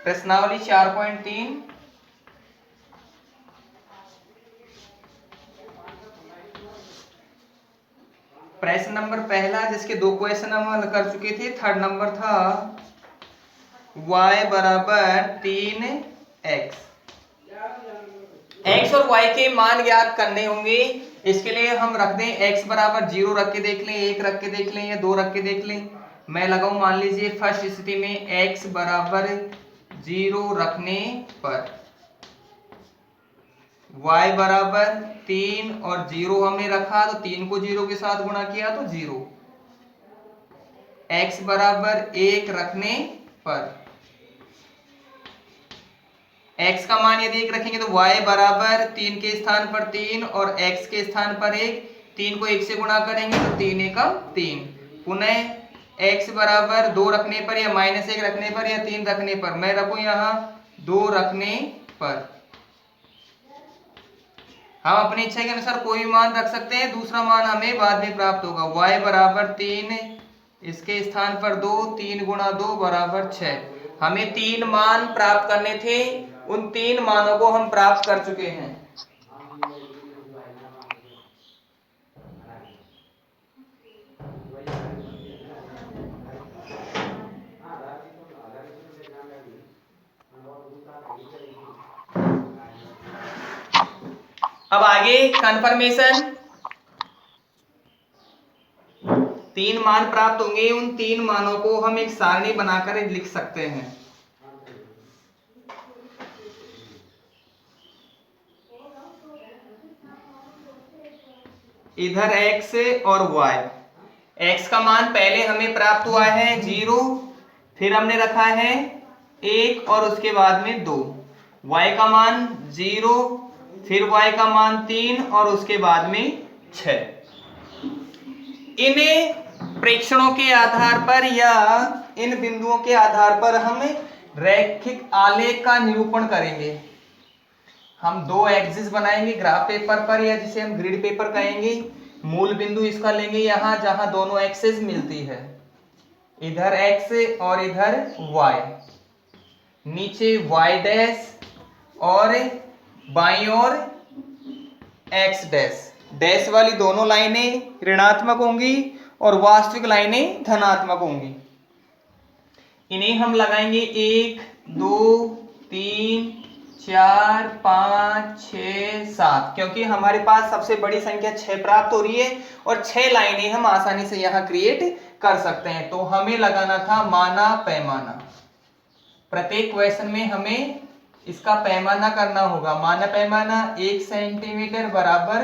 प्रश्नावली 4.3 प्रश्न नंबर पहला, जिसके 2 क्वेश्चन हम हल कर चुके थे। थर्ड नंबर था y बराबर 3x। x और y के मान ज्ञात करने होंगे। इसके लिए हम रख दें x बराबर 0 रख के देख लें, 1 रख के देख लें या 2 रख के देख लें। मैं लगाऊं, मान लीजिए फर्स्ट स्थिति में x बराबर 0 रखने पर y बराबर 3 और 0 हमने रखा तो 3 को 0 के साथ गुणा किया तो 0। x बराबर 1 रखने पर x का मान यदि 1 रखेंगे तो y बराबर 3 के स्थान पर 3 और x के स्थान पर 1। 3 को 1 से गुणा करेंगे तो 3 एकम 3। पुनः x बराबर 2 रखने पर या -1 रखने पर या 3 रखने पर, मैं रखूं यहां 2 रखने पर। हम अपनी इच्छा के अनुसार कोई मान रख सकते हैं, दूसरा मान हमें बाद में प्राप्त होगा। y बराबर 3, इसके स्थान पर 2, 3 गुणा 2 बराबर 6। हमें 3 मान प्राप्त करने थे, उन 3 मानों को हम प्राप्त कर चुके हैं। अब आगे कंफर्मेशन। 3 मान प्राप्त होंगे, उन 3 मानों को हम एक सारणी बनाकर लिख सकते हैं। इधर x और y। x का मान पहले हमें प्राप्त हुआ है 0, फिर हमने रखा है 1 और उसके बाद में 2। y का मान 0, फिर y का मान 3 और उसके बाद में 6। इन प्रेक्षणों के आधार पर या इन बिंदुओं के आधार पर हम रैखिक आलेख का निरूपण करेंगे। हम 2 एक्सिस बनाएंगे ग्राफ पेपर पर, या जिसे हम ग्रिड पेपर कहेंगे। मूल बिंदु इसका लेंगे यहां जहां दोनों एक्सिस मिलती है, इधर x और इधर y। नीचे y डैश और बाईं ओर x डैश। डैश वाली दोनों लाइनें ऋणात्मक होंगी और वास्तविक लाइनें धनात्मक होंगी। इन्हें हम लगाएंगे 1, 2, 3, 4, 5, 6, 7, क्योंकि हमारे पास सबसे बड़ी संख्या 6 प्राप्त हो रही है और 6 लाइनें हम आसानी से यहां क्रिएट कर सकते हैं। तो हमें लगाना था माना पैमाना। प्रत्येक क्वेश्चन में हमें इसका पैमाना करना होगा। माना पैमाना 1 सेंटीमीटर बराबर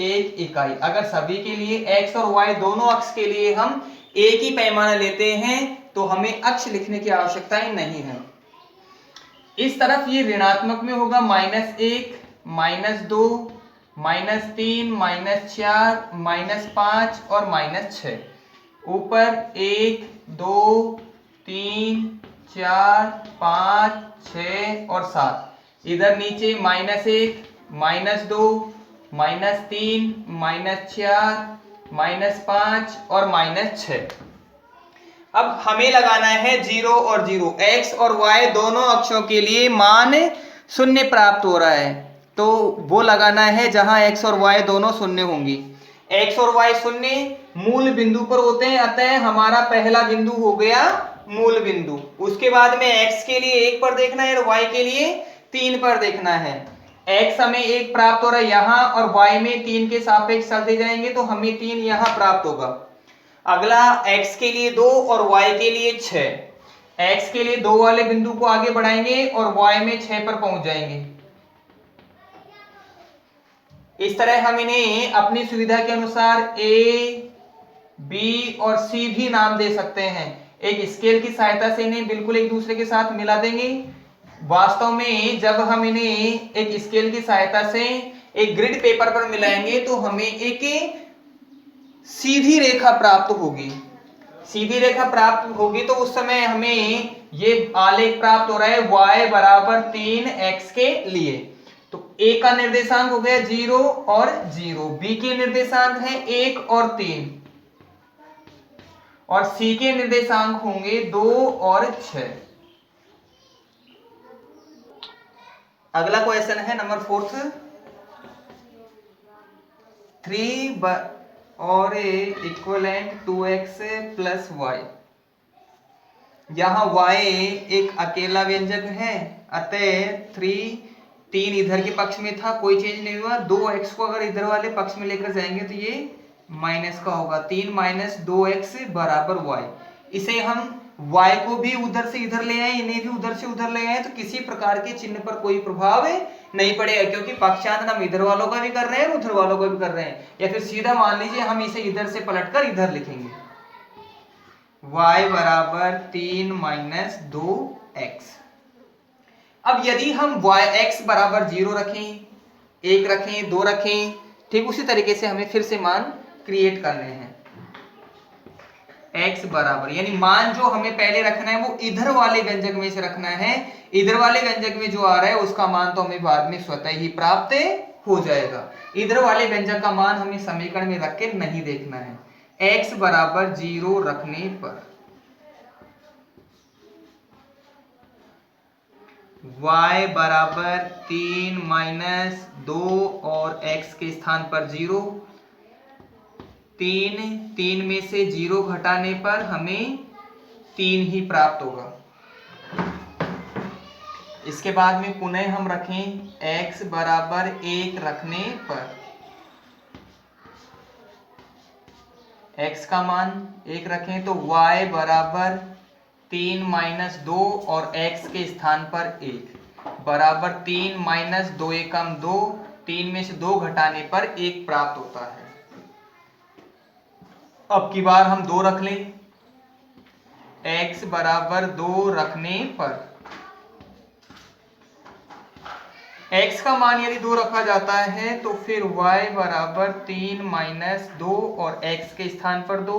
1 इकाई। अगर सभी के लिए x और y दोनों अक्ष के लिए हम एक ही पैमाना लेते हैं तो हमें अक्ष लिखने की आवश्यकता ही नहीं है। इस तरफ ये ऋणात्मक में होगा -1, -2, -3, -4, -5 और -6। ऊपर 1, 2, 3, 4, 5, 6 और 7। इधर नीचे -1, -2, -3, -4, -5 और -6। अब हमें लगाना है 0 और 0। x और y दोनों अक्षों के लिए मान 0 प्राप्त हो रहा है, तो वो लगाना है जहां x और y दोनों 0 होंगी। x और y 0 मूल बिंदु पर होते हैं, अतः हमारा पहला बिंदु हो गया मूल बिंदु। उसके बाद में x के लिए 1 पर देखना है और y के लिए 3 पर देखना है। x हमें 1 प्राप्त हो रहा है यहां और y में 3 के सापेक्ष चलते जाएंगे तो हमें 3 यहां प्राप्त होगा। अगला x के लिए 2 और y के लिए 6। x के लिए 2 वाले बिंदु को आगे बढ़ाएंगे और y में 6 पर पहुंच जाएंगे। इस तरह हम इन्हें अपनी सुविधा के अनुसार a, b और c भी नाम दे सकते हैं। एक स्केल की सहायता से इन्हें बिल्कुल एक दूसरे के साथ मिला देंगे। वास्तव में जब हम इन्हें एक स्केल की सहायता से एक ग्रिड पेपर पर मिलाएंगे तो हमें एक सीधी रेखा प्राप्त होगी। सीधी रेखा प्राप्त होगी तो उस समय हमें ये आलेख प्राप्त हो रहा है y बराबर 3x के लिए। तो a का निर्देशांक हो गया 0 और 0, b के निर्देशांक है 1 और 3 और c के निर्देशांक होंगे 2 और 6। अगला क्वेश्चन है नंबर 4, 3 और इक्वलेंट 2x प्लस y। यहाँ y एक अकेला व्यंजक है, अतः 3 इधर के पक्ष में था, कोई चेंज नहीं हुआ। 2x को अगर इधर वाले पक्ष में लेकर जाएंगे तो ये माइनस का होगा। 3 माइनस 2x बराबर y। इसे हम y को भी उधर से इधर ले आए, इन्हें भी उधर से उधर ले आए, तो किसी प्रकार के चिन्ह पर कोई प्रभाव नहीं पड़ेगा, क्योंकि पक्षांतर हम इधर वालों का भी कर रहे हैं और उधर वालों का भी कर रहे हैं। या फिर सीधा मान लीजिए हम इसे इधर से पलटकर इधर लिखेंगे, y बराबर 3 माइनस 2x। अब यदि हम x बराबर 0 रखें, 1 रखें, 2 रखें, ठीक उसी तरीके से हमें फिर से मान क्रिएट करने हैं। x बराबर यानी मान जो हमें पहले रखना है वो इधर वाले व्यंजक में से रखना है। इधर वाले व्यंजक में जो आ रहा है उसका मान तो हमें बाद में स्वतः ही प्राप्त हो जाएगा। इधर वाले व्यंजक का मान हमें समीकरण में रख के नहीं देखना है। x बराबर 0 रखने पर y बराबर 3 माइनस 2 और x के स्थान पर 0। 3 में से 0 घटाने पर हमें 3 ही प्राप्त होगा। इसके बाद में पुनः हम रखें x बराबर 1 रखने पर x का मान 1 रखें तो y बराबर 3 माइनस 2 और x के स्थान पर 1 बराबर 3 माइनस 2 एकम 2। 3 में से 2 घटाने पर 1 प्राप्त होता है। अब की बार हम 2 रख लें। x बराबर 2 रखने पर x का मान यदि 2 रखा जाता है तो फिर y बराबर 3 माइनस 2 और x के स्थान पर 2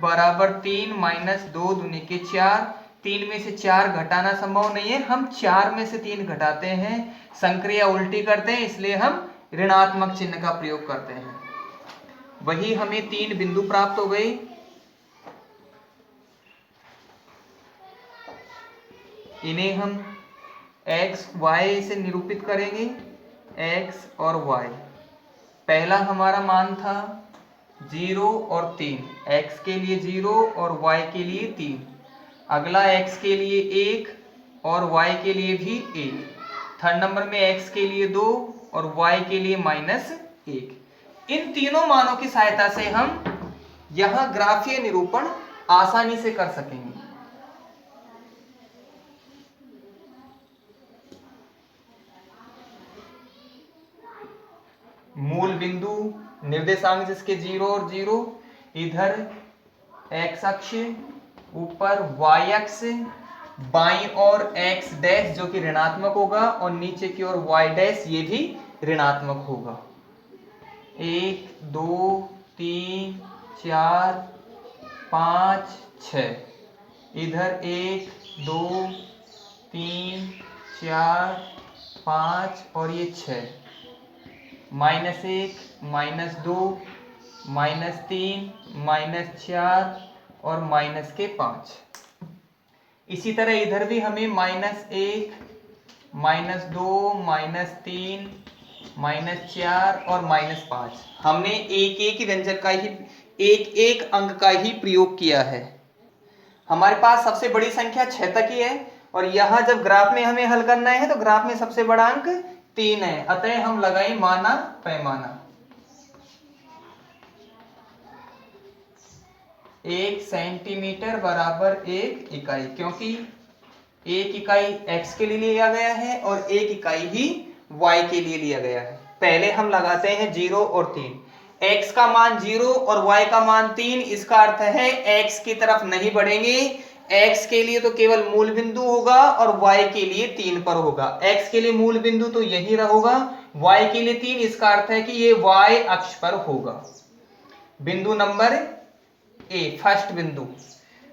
बराबर 3 माइनस 2 दूनी के 4। 3 में से 4 घटाना संभव नहीं है, हम 4 में से 3 घटाते हैं, संक्रिया उल्टी करते हैं, इसलिए हम ऋणात्मक चिन्ह का प्रयोग करते हैं। वही हमें 3 बिंदु प्राप्त हो गए। इन्हें हम x y से निरूपित करेंगे। x और y, पहला हमारा मान था 0 और 3, x के लिए 0 और y के लिए 3। अगला x के लिए 1 और y के लिए भी 1। थर्ड नंबर में x के लिए 2 और y के लिए -1। इन तीनों मानों की सहायता से हम यहां ग्राफीय निरूपण आसानी से कर सकेंगे। मूल बिंदु निर्देशांक जिसके 0 और 0, इधर x अक्ष, ऊपर y अक्ष, बाईं ओर x डैश जो कि ऋणात्मक होगा और नीचे की ओर y डैश ये भी ऋणात्मक होगा। 1 2 3 4 5 6, इधर 1 2 3 4 5 और ये 6, -1 -2 -3 -4 और -5। इसी तरह इधर भी हमें -1 -2 -3 -4 और -5, हमने एक व्यंजक का ही एक अंक का ही प्रयोग किया है। हमारे पास सबसे बड़ी संख्या 6 तक ही है और यहां जब ग्राफ में हमें हल करना है तो ग्राफ में सबसे बड़ा अंक 3 है, अतः हम लगाएं माना पैमाना। 1 सेंटीमीटर बराबर 1 इकाई, क्योंकि 1 इकाई x के लिए लिया गया है और 1 इकाई ही y के लिए लिया गया है। पहले हम लगाते हैं 0 और 3। x का मान 0 और y का मान 3, इसका अर्थ है x की तरफ नहीं बढ़ेंगे। x के लिए तो केवल मूल बिंदु होगा और y के लिए 3 पर होगा। x के लिए मूल बिंदु तो यही रहेगा, y के लिए 3, इसका अर्थ है कि ये y अक्ष पर होगा। बिंदु नंबर ए, फर्स्ट बिंदु।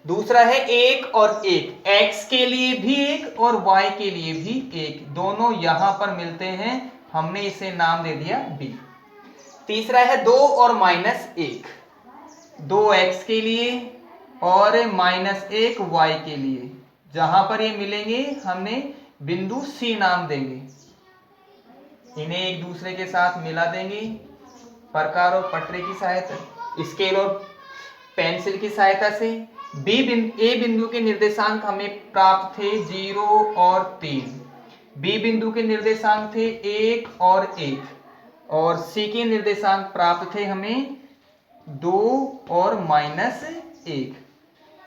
दूसरा है 1 और 1, x के लिए भी 1 और y के लिए भी 1, दोनों यहां पर मिलते हैं, हमने इसे नाम दे दिया b। तीसरा है 2 और -1, 2x के लिए और -1 y के लिए, जहां पर ये मिलेंगे हमने बिंदु C नाम देंगे। इन्हें एक दूसरे के साथ मिला देंगे प्रकार और पटरे की सहायता, स्केल और पेंसिल की सहायता से। ए बिंदु के निर्देशांक हमें प्राप्त थे 0 और 3। बी बिंदु के निर्देशांक थे 1 और 1, और सी के निर्देशांक प्राप्त थे हमें 2 और -1।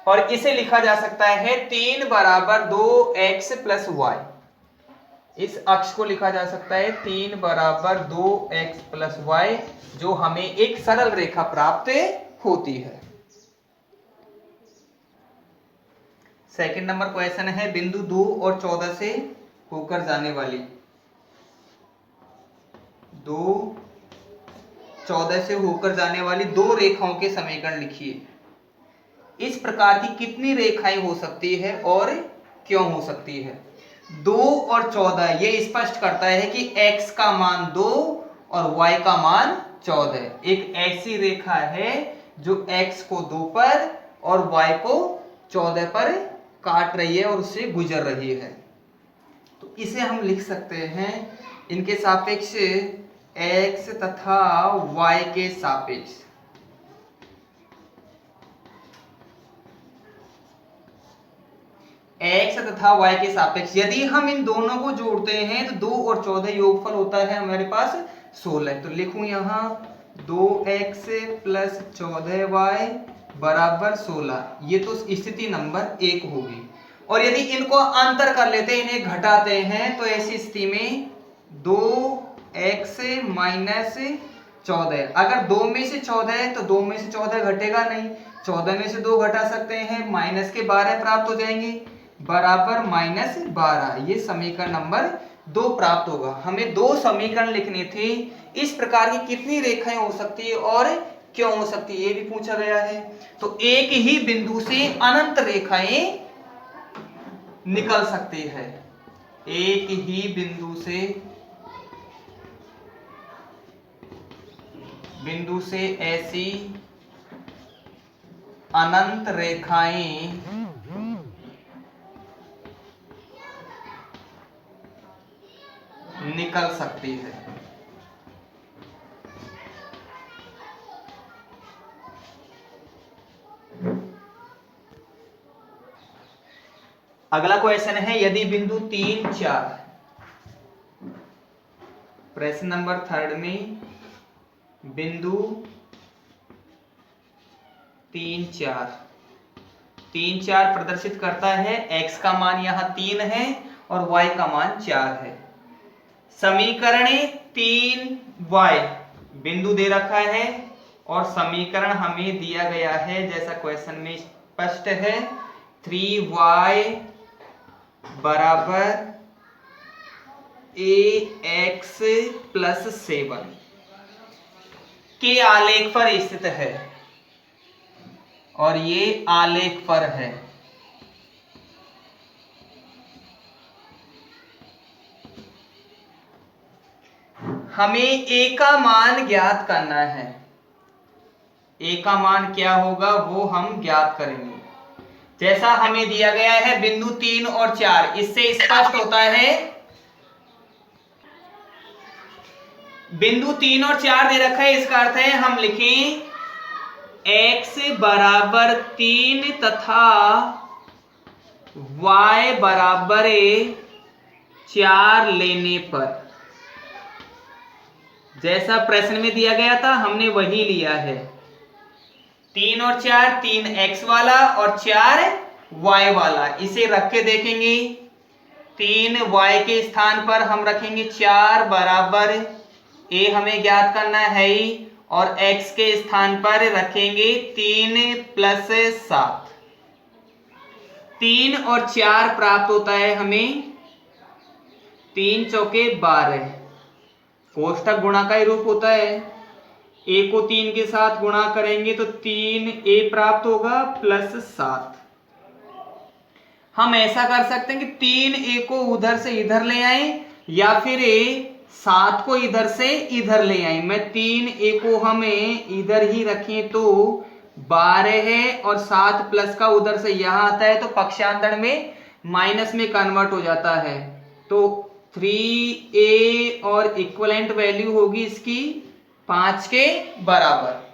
और इसे लिखा जा सकता है 3 बराबर 2x प्लस वाई। इस अक्ष को लिखा जा सकता है 3 बराबर 2x प्लस वाई, जो हमें एक सरल रेखा प्राप्त होती है। सेकंड नंबर क्वेश्चन है, बिंदु 2 और 14 से होकर जाने वाली 14 से होकर जाने वाली दो रेखाओं के समीकरण लिखिए। इस प्रकार की कितनी रेखाएं हो सकती है और क्यों हो सकती है? 2 और 14 ये स्पष्ट करता है कि x का मान 2 और y का मान 14। एक ऐसी रेखा है जो x को 2 पर और y को 14 पर काट रही है और उससे गुजर रही है। तो इसे हम लिख सकते हैं इनके सापेक्ष x तथा y के सापेक्ष। x तथा y के सापेक्ष यदि हम इन दोनों को जोड़ते हैं तो 2 और 14 योगफल होता है हमारे पास 16। तो लिखूं यहां 2x प्लस 14y बराबर 16। ये तो स्थिति नंबर 1 होगी। और यदि इनको अंतर कर लेते हैं, इन्हें घटाते हैं, तो ऐसी स्थिति में 2x माइनस 14। अगर 2 में से 14 है तो 2 में से 14 घटेगा नहीं, 14 में से 2 घटा सकते हैं, माइनस के 12 प्राप्त हो जाएंगे बराबर -12। ये समीकरण नंबर 2 प्राप्त होगा। हमें 2 समीकरण लिखने थे। इस प्रकार की कितनी रेखाएं हो सकती है और क्यों हो सकती है ये भी पूछा गया है। तो एक ही बिंदु से अनंत रेखाएं निकल सकती है। एक ही बिंदु से ऐसी अनंत रेखाएं निकल सकती है। अगला क्वेश्चन है, यदि बिंदु 3, 4, प्रश्न नंबर 3 में बिंदु 3, 4 प्रदर्शित करता है, x का मान यहां 3 है और y का मान 4 है। समीकरण 3y बिंदु दे रखा है और समीकरण हमें दिया गया है जैसा क्वेश्चन में स्पष्ट है, 3y बराबर ax प्लस 7 के आलेख पर स्थित है और ये आलेख पर है। हमें a का मान ज्ञात करना है। a का मान क्या होगा वो हम ज्ञात करेंगे। जैसा हमें दिया गया है बिंदु 3 और 4, इससे स्पष्ट होता है बिंदु 3 और 4 दे रखा है, इसका अर्थ है हम लिखें x बराबर 3 तथा y बराबर 4 लेने पर, जैसा प्रश्न में दिया गया था हमने वही लिया है। 3 और 4, 3x वाला और 4y वाला। इसे रख के देखेंगे, 3y के स्थान पर हम रखेंगे 4 बराबर a हमें ज्ञात करना है ही, और x के स्थान पर रखेंगे 3 प्लस 7। 3 और 4 प्राप्त होता है हमें 3 चौके 12। कोष्ठक गुणा का ही रूप होता है। a को 3 के साथ गुणा करेंगे तो 3a प्राप्त होगा प्लस 7। हम ऐसा कर सकते हैं कि 3a को उधर से इधर ले आए या फिर 7 को इधर से इधर ले आए। मैं 3a को हमें इधर ही रखें तो 12 है और 7 प्लस का उधर से यहां आता है तो पक्षांतर में माइनस में कन्वर्ट हो जाता है। तो 3a और इक्वलेंट वैल्यू होगी इसकी 5 के बराबर।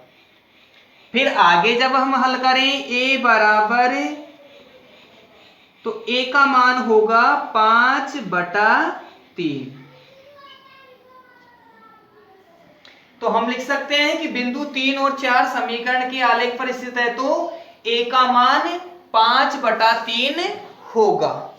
फिर आगे जब हम हल करें a बराबर, तो a का मान होगा 5/3। तो हम लिख सकते हैं कि बिंदु 3 और 4 समीकरण के आलेख पर स्थित है, तो a का मान 5/3 होगा।